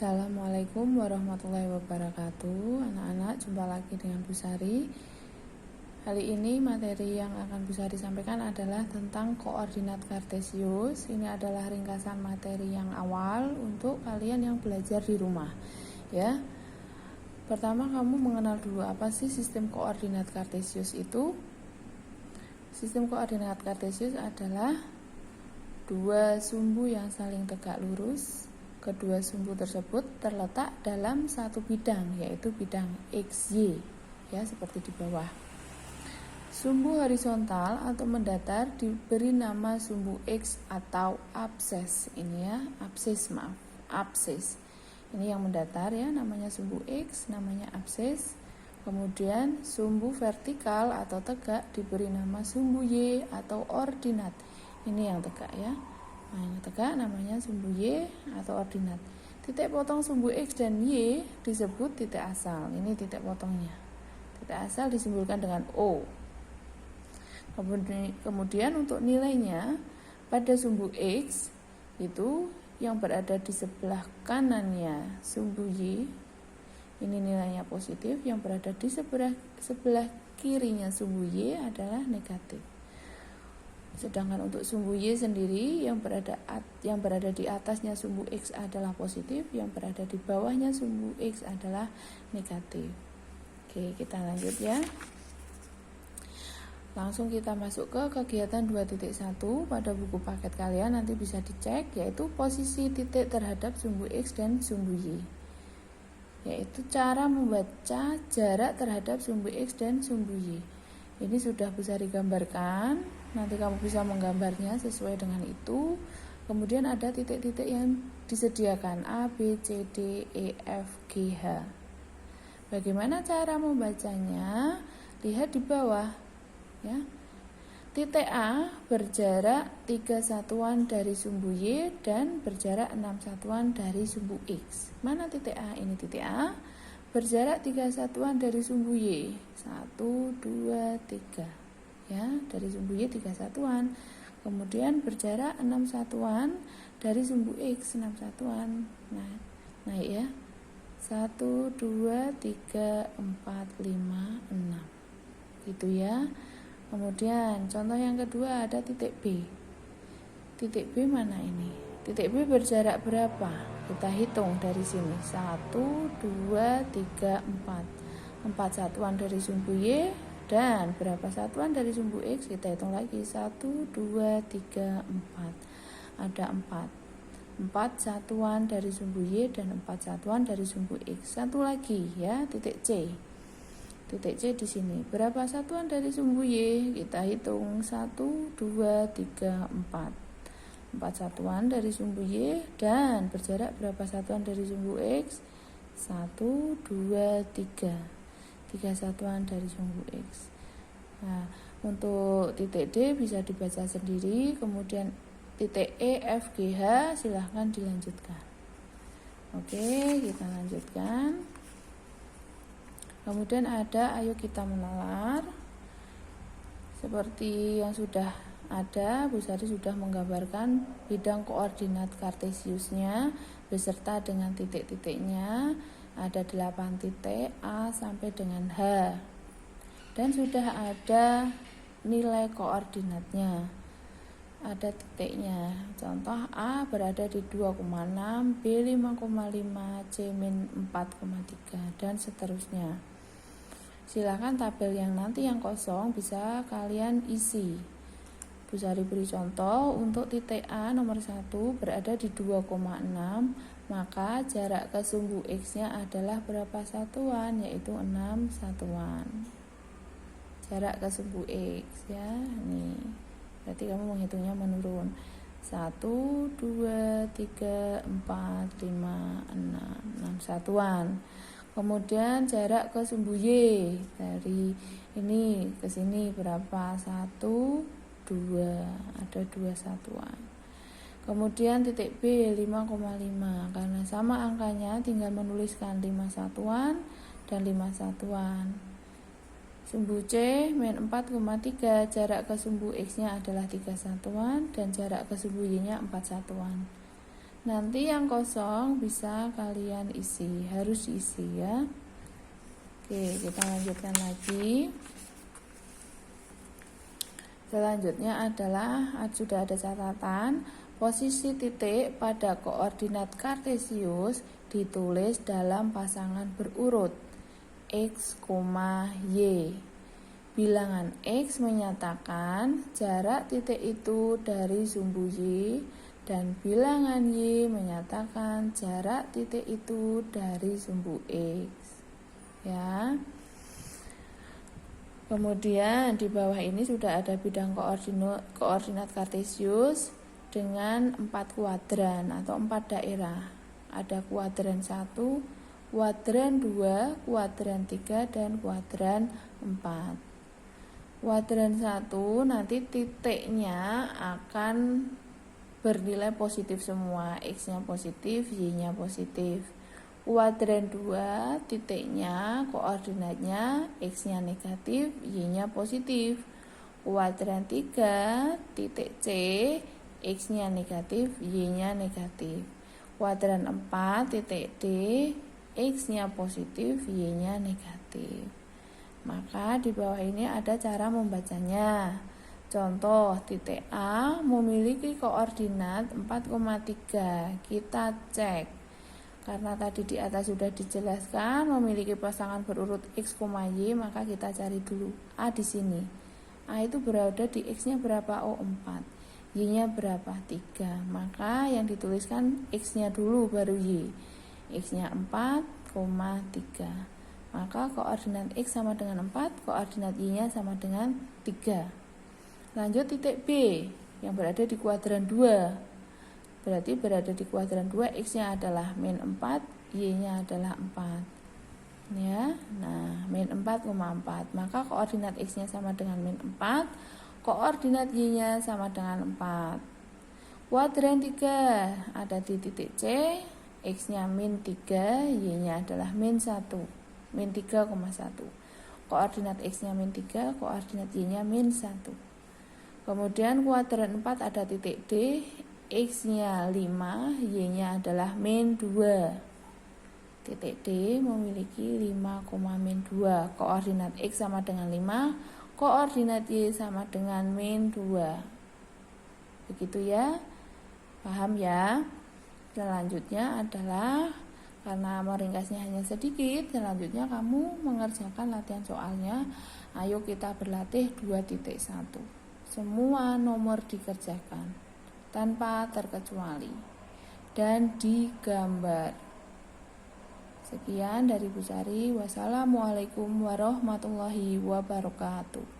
Assalamualaikum warahmatullahi wabarakatuh. Anak-anak, jumpa lagi dengan Bu Sari. Kali ini materi yang akan Bu Sari sampaikan adalah tentang koordinat kartesius. Ini adalah ringkasan materi yang awal untuk kalian yang belajar di rumah, ya. Pertama, kamu mengenal dulu apa sih sistem koordinat kartesius itu. Sistem koordinat kartesius adalah dua sumbu yang saling tegak lurus. Kedua sumbu tersebut terletak dalam satu bidang, yaitu bidang XY, ya, seperti di bawah. Sumbu horizontal atau mendatar diberi nama sumbu X atau abses. Ini ya, abses. Ini yang mendatar ya, namanya sumbu X, namanya abses. Kemudian sumbu vertikal atau tegak diberi nama sumbu Y atau ordinat. Ini yang tegak ya. Nah, yang tegak namanya sumbu Y atau ordinat. Titik potong sumbu X dan Y disebut titik asal. Ini titik potongnya. Titik asal disimbolkan dengan O. Kemudian untuk nilainya pada sumbu X itu yang berada di sebelah kanannya sumbu Y, ini nilainya positif. Yang berada di sebelah kirinya sumbu Y adalah negatif. Sedangkan untuk sumbu Y sendiri yang berada di atasnya sumbu X adalah positif, yang berada di bawahnya sumbu X adalah negatif. Oke, kita lanjut ya. Langsung kita masuk ke kegiatan 2.1 pada buku paket kalian, nanti bisa dicek, yaitu posisi titik terhadap sumbu X dan sumbu Y. Yaitu cara membaca jarak terhadap sumbu X dan sumbu Y. Ini sudah bisa digambarkan, nanti kamu bisa menggambarnya sesuai dengan itu. Kemudian ada titik-titik yang disediakan A, B, C, D, E, F, G, H. Bagaimana cara membacanya? Lihat di bawah ya. Titik A berjarak 3 satuan dari sumbu Y dan berjarak 6 satuan dari sumbu X. Mana titik A? Ini titik A. Berjarak 3 satuan dari sumbu Y, 1, 2, 3 ya, dari sumbu Y 3 satuan. Kemudian berjarak 6 satuan dari sumbu X, 6 satuan. Nah, naik ya, 1, 2, 3, 4, 5, 6 gitu ya. Kemudian contoh yang kedua ada titik B. Titik B mana ini? Titik B berjarak berapa? Kita hitung dari sini. 1, 2, 3, 4. 4 satuan dari sumbu Y dan berapa satuan dari sumbu X? Kita hitung lagi. 1, 2, 3, 4. Ada 4. 4 satuan dari sumbu Y dan 4 satuan dari sumbu X. Satu lagi ya, titik C. Titik C di sini. Berapa satuan dari sumbu Y? Kita hitung. 1, 2, 3, 4. 4 satuan dari sumbu Y dan berjarak berapa satuan dari sumbu X? 1, 2, 3. 3 satuan dari sumbu X. Nah, untuk titik D bisa dibaca sendiri. Kemudian titik E, F, G, H silahkan dilanjutkan. Oke, kita lanjutkan. Kemudian ada ayo kita menalar. Seperti yang sudah ada, Bu Sari sudah menggambarkan bidang koordinat kartesiusnya beserta dengan titik-titiknya. Ada 8 titik A sampai dengan H. Dan sudah ada nilai koordinatnya. Ada titiknya. Contoh A berada di 2,6, B 5,5, C min 4,3 dan seterusnya. Silakan tabel yang nanti yang kosong bisa kalian isi. Bu Sari beri contoh untuk titik A nomor 1 berada di 2,6, maka jarak ke sumbu X-nya adalah berapa satuan? Yaitu 6 satuan. Jarak ke sumbu X ya, nih. Berarti kamu menghitungnya menurun. 1, 2, 3, 4, 5, 6 satuan. Kemudian jarak ke sumbu Y dari ini ke sini berapa? 1, 2, ada 2 satuan. Kemudian titik B 5,5, karena sama angkanya tinggal menuliskan 5 satuan dan 5 satuan. Sumbu C min 4,3, jarak ke sumbu X nya adalah 3 satuan dan jarak ke sumbu Y nya 4 satuan. Nanti yang kosong bisa kalian isi, harus diisi ya. Oke, kita lanjutkan lagi. Selanjutnya adalah sudah ada catatan, posisi titik pada koordinat kartesius ditulis dalam pasangan berurut X, Y. Bilangan X menyatakan jarak titik itu dari sumbu Y, dan bilangan Y menyatakan jarak titik itu dari sumbu X. Ya. Kemudian di bawah ini sudah ada bidang koordinat kartesius dengan 4 kuadran atau 4 daerah. Ada kuadran 1, kuadran 2, kuadran 3, dan kuadran 4. Kuadran 1 nanti titiknya akan bernilai positif semua, X-nya positif, Y-nya positif. Kuadran 2 titiknya, koordinatnya X-nya negatif, Y-nya positif. Kuadran 3 titik C, X-nya negatif, Y-nya negatif. Kuadran 4 titik D, X-nya positif, Y-nya negatif. Maka di bawah ini ada cara membacanya. Contoh, titik A memiliki koordinat 4,3. Kita cek. Karena tadi di atas sudah dijelaskan memiliki pasangan berurut X, Y, maka kita cari dulu A di sini. A itu berada di X-nya berapa? 4. Y-nya berapa? 3. Maka yang dituliskan X-nya dulu baru Y. X-nya 4,3. Maka koordinat X sama dengan 4, koordinat Y-nya sama dengan 3. Lanjut titik B yang berada di kuadran 2. Berarti berada di kuadran 2, X-nya adalah min 4, Y-nya adalah 4. Ya, nah min 4,4. Maka koordinat X-nya sama dengan min 4, koordinat Y-nya sama dengan 4. Kuadran 3 ada di titik C, X-nya min 3, Y-nya adalah min 1, min 3,1. Koordinat X-nya min 3, koordinat Y-nya min 1. Kemudian kuadran 4 ada titik D, X-nya 5, Y-nya adalah min 2. Titik D memiliki 5,-2. Koordinat X sama dengan 5, koordinat Y sama dengan min 2. Begitu ya. Paham ya? Selanjutnya adalah, karena meringkasnya hanya sedikit, selanjutnya kamu mengerjakan latihan soalnya. Ayo kita berlatih 2.1. Semua nomor dikerjakan tanpa terkecuali dan digambar. Sekian dari Bu Sari. Wassalamualaikum warahmatullahi wabarakatuh.